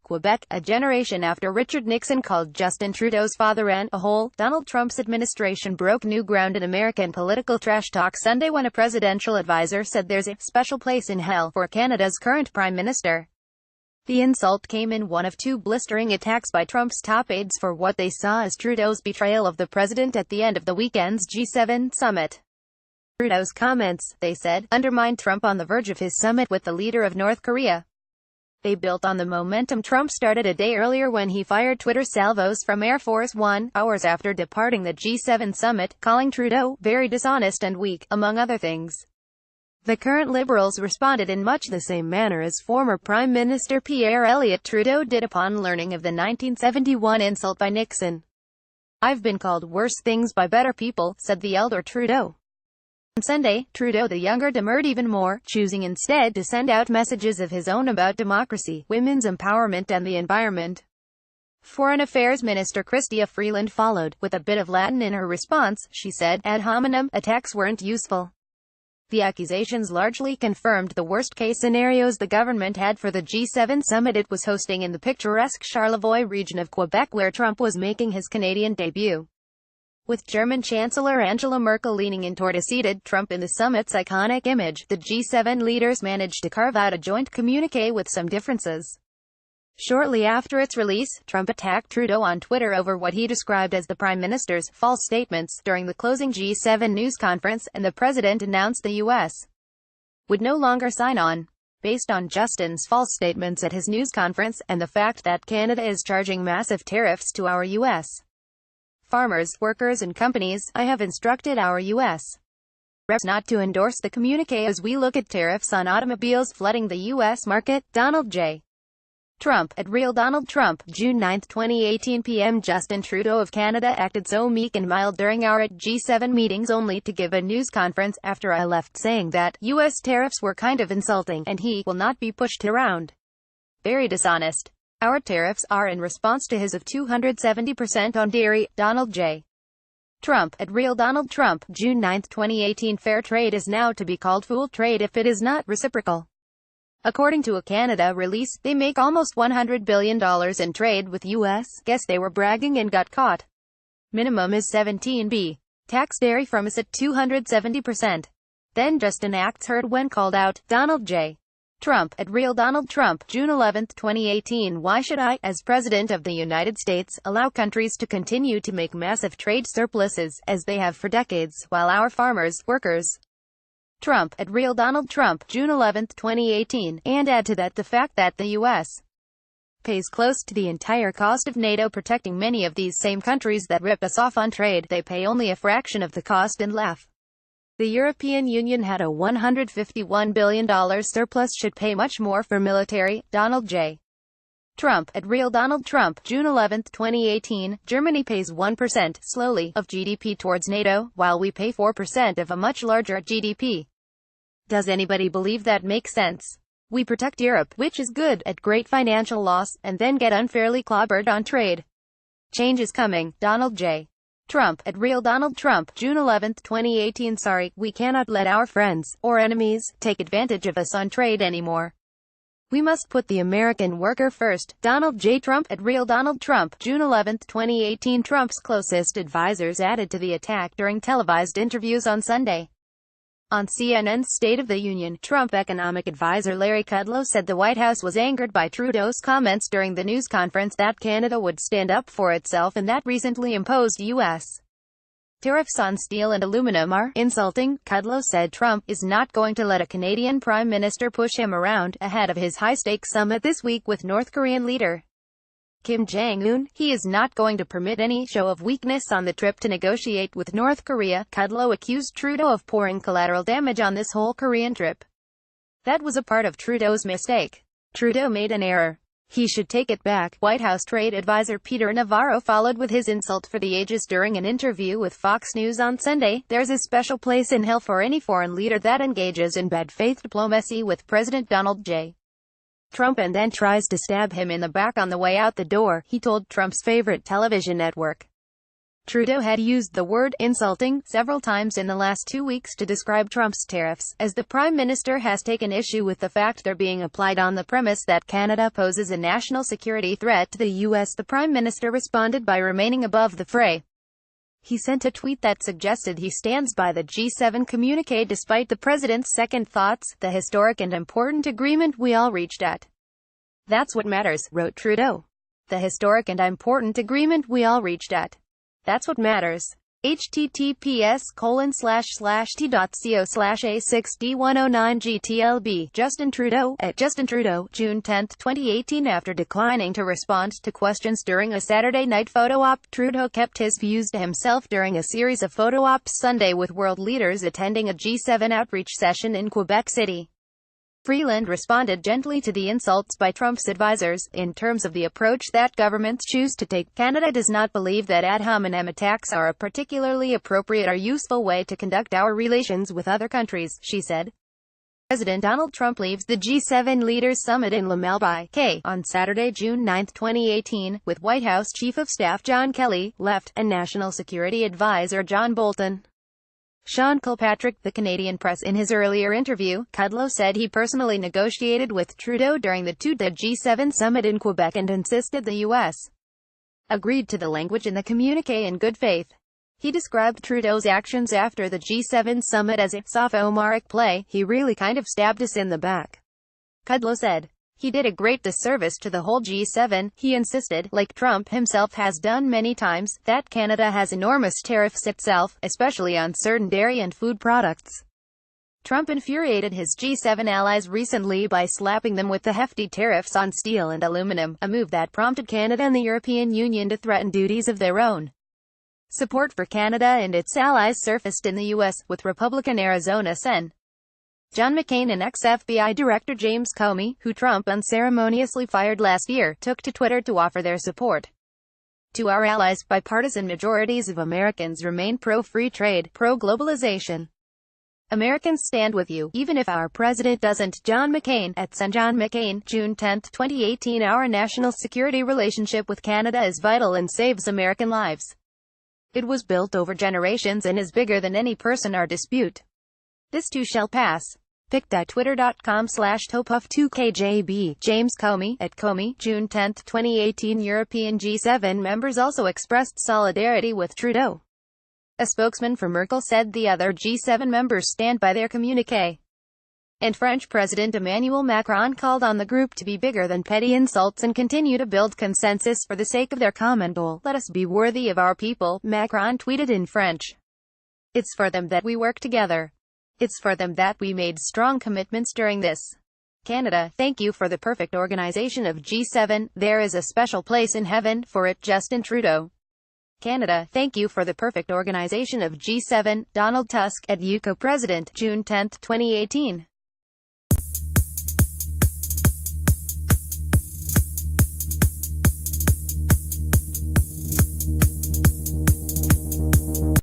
Quebec, a generation after Richard Nixon called Justin Trudeau's father an a-hole. Donald Trump's administration broke new ground in American political trash talk Sunday when a presidential advisor said there's a special place in hell for Canada's current Prime Minister. The insult came in one of two blistering attacks by Trump's top aides for what they saw as Trudeau's betrayal of the president at the end of the weekend's G7 summit. Trudeau's comments, they said, undermined Trump on the verge of his summit with the leader of North Korea. They built on the momentum Trump started a day earlier when he fired Twitter salvos from Air Force One, hours after departing the G7 summit, calling Trudeau very dishonest and weak, among other things. The current Liberals responded in much the same manner as former Prime Minister Pierre Elliott Trudeau did upon learning of the 1971 insult by Nixon. "I've been called worse things by better people," said the elder Trudeau. On Sunday, Trudeau the younger demurred even more, choosing instead to send out messages of his own about democracy, women's empowerment and the environment. Foreign Affairs Minister Chrystia Freeland followed, with a bit of Latin in her response. She said, ad hominem attacks weren't useful. The accusations largely confirmed the worst-case scenarios the government had for the G7 summit it was hosting in the picturesque Charlevoix region of Quebec where Trump was making his Canadian debut. With German Chancellor Angela Merkel leaning in toward a seated Trump in the summit's iconic image, the G7 leaders managed to carve out a joint communiqué with some differences. Shortly after its release, Trump attacked Trudeau on Twitter over what he described as the Prime Minister's false statements during the closing G7 news conference, and the president announced the U.S. would no longer sign on. Based on Justin's false statements at his news conference, and the fact that Canada is charging massive tariffs to our U.S. farmers, workers and companies, I have instructed our U.S. reps not to endorse the communiqué as we look at tariffs on automobiles flooding the U.S. market. Donald J. Trump, at Real Donald Trump, June 9, 2018 p.m. Justin Trudeau of Canada acted so meek and mild during our G7 meetings only to give a news conference after I left saying that U.S. tariffs were kind of insulting and he will not be pushed around. Very dishonest. Our tariffs are in response to his of 270% on dairy. Donald J. Trump, at Real Donald Trump, June 9, 2018 Fair trade is now to be called fool trade if it is not reciprocal. According to a Canada release, they make almost $100 billion in trade with U.S. Guess they were bragging and got caught. Minimum is 17B. Tax dairy from us at 270%. Then Justin acts heard when called out. Donald J. Trump, at Real Donald Trump, June 11, 2018 Why should I, as President of the United States, allow countries to continue to make massive trade surpluses, as they have for decades, while our farmers, workers, Trump, at Real Donald Trump, June 11, 2018, and add to that the fact that the U.S. pays close to the entire cost of NATO protecting many of these same countries that rip us off on trade. They pay only a fraction of the cost and laugh. The European Union had a $151 billion surplus, should pay much more for military. Donald J. Trump, at Real Donald Trump, June 11, 2018, Germany pays 1%, slowly, of GDP towards NATO, while we pay 4% of a much larger GDP. Does anybody believe that makes sense? We protect Europe, which is good, at great financial loss, and then get unfairly clobbered on trade. Change is coming. Donald J. Trump, at Real Donald Trump, June 11, 2018 Sorry, we cannot let our friends, or enemies, take advantage of us on trade anymore. We must put the American worker first. Donald J. Trump, at Real Donald Trump, June 11, 2018 Trump's closest advisors added to the attack during televised interviews on Sunday. On CNN's State of the Union, Trump economic advisor Larry Kudlow said the White House was angered by Trudeau's comments during the news conference that Canada would stand up for itself and that recently imposed U.S. tariffs on steel and aluminum are insulting. Kudlow said Trump is not going to let a Canadian Prime Minister push him around, ahead of his high-stakes summit this week with North Korean leader Kim Jong-un. He is not going to permit any show of weakness on the trip to negotiate with North Korea. Kudlow accused Trudeau of pouring collateral damage on this whole Korean trip. That was a part of Trudeau's mistake. Trudeau made an error. He should take it back. White House trade advisor Peter Navarro followed with his insult for the ages during an interview with Fox News on Sunday. There's a special place in hell for any foreign leader that engages in bad faith diplomacy with President Donald J. Trump and then tries to stab him in the back on the way out the door, he told Trump's favorite television network. Trudeau had used the word insulting several times in the last 2 weeks to describe Trump's tariffs, as the Prime Minister has taken issue with the fact they're being applied on the premise that Canada poses a national security threat to the U.S. The Prime Minister responded by remaining above the fray. He sent a tweet that suggested he stands by the G7 communique despite the president's second thoughts, the historic and important agreement we all reached at. "That's what matters," wrote Trudeau. "The historic and important agreement we all reached at. That's what matters." https://t.co/a6d109gtlb. Justin Trudeau, at Justin Trudeau, June 10, 2018. After declining to respond to questions during a Saturday night photo op, Trudeau kept his views to himself during a series of photo ops Sunday with world leaders attending a G7 outreach session in Quebec City. Freeland responded gently to the insults by Trump's advisors, in terms of the approach that governments choose to take. "Canada does not believe that ad hominem attacks are a particularly appropriate or useful way to conduct our relations with other countries," she said. President Donald Trump leaves the G7 Leaders Summit in Laval on Saturday, June 9, 2018, with White House Chief of Staff John Kelly, left, and National Security Advisor John Bolton. Sean Kilpatrick, the Canadian Press. In his earlier interview, Kudlow said he personally negotiated with Trudeau during the G7 summit in Quebec and insisted the U.S. agreed to the language in the communique in good faith. He described Trudeau's actions after the G7 summit as a sophomoric play. "He really kind of stabbed us in the back," Kudlow said. "He did a great disservice to the whole G7. He insisted, like Trump himself has done many times, that Canada has enormous tariffs itself, especially on certain dairy and food products." Trump infuriated his G7 allies recently by slapping them with the hefty tariffs on steel and aluminum, a move that prompted Canada and the European Union to threaten duties of their own. Support for Canada and its allies surfaced in the U.S., with Republican Arizona Sen. John McCain and ex-FBI Director James Comey, who Trump unceremoniously fired last year, took to Twitter to offer their support. "To our allies, bipartisan majorities of Americans remain pro-free trade, pro-globalization. Americans stand with you, even if our president doesn't." John McCain, at Sen. John McCain, June 10, 2018. "Our national security relationship with Canada is vital and saves American lives. It was built over generations and is bigger than any person or dispute. This too shall pass." pic.twitter.com/topuff2kjb. James Comey, at Comey, June 10, 2018. European G7 members also expressed solidarity with Trudeau. A spokesman for Merkel said the other G7 members stand by their communique. And French President Emmanuel Macron called on the group to be bigger than petty insults and continue to build consensus for the sake of their common goal. "Let us be worthy of our people," Macron tweeted in French. "It's for them that we work together. It's for them that we made strong commitments during this. Canada, thank you for the perfect organization of G7. There is a special place in heaven for it." Justin Trudeau. Canada, thank you for the perfect organization of G7. Donald Tusk, at UK President, June 10, 2018.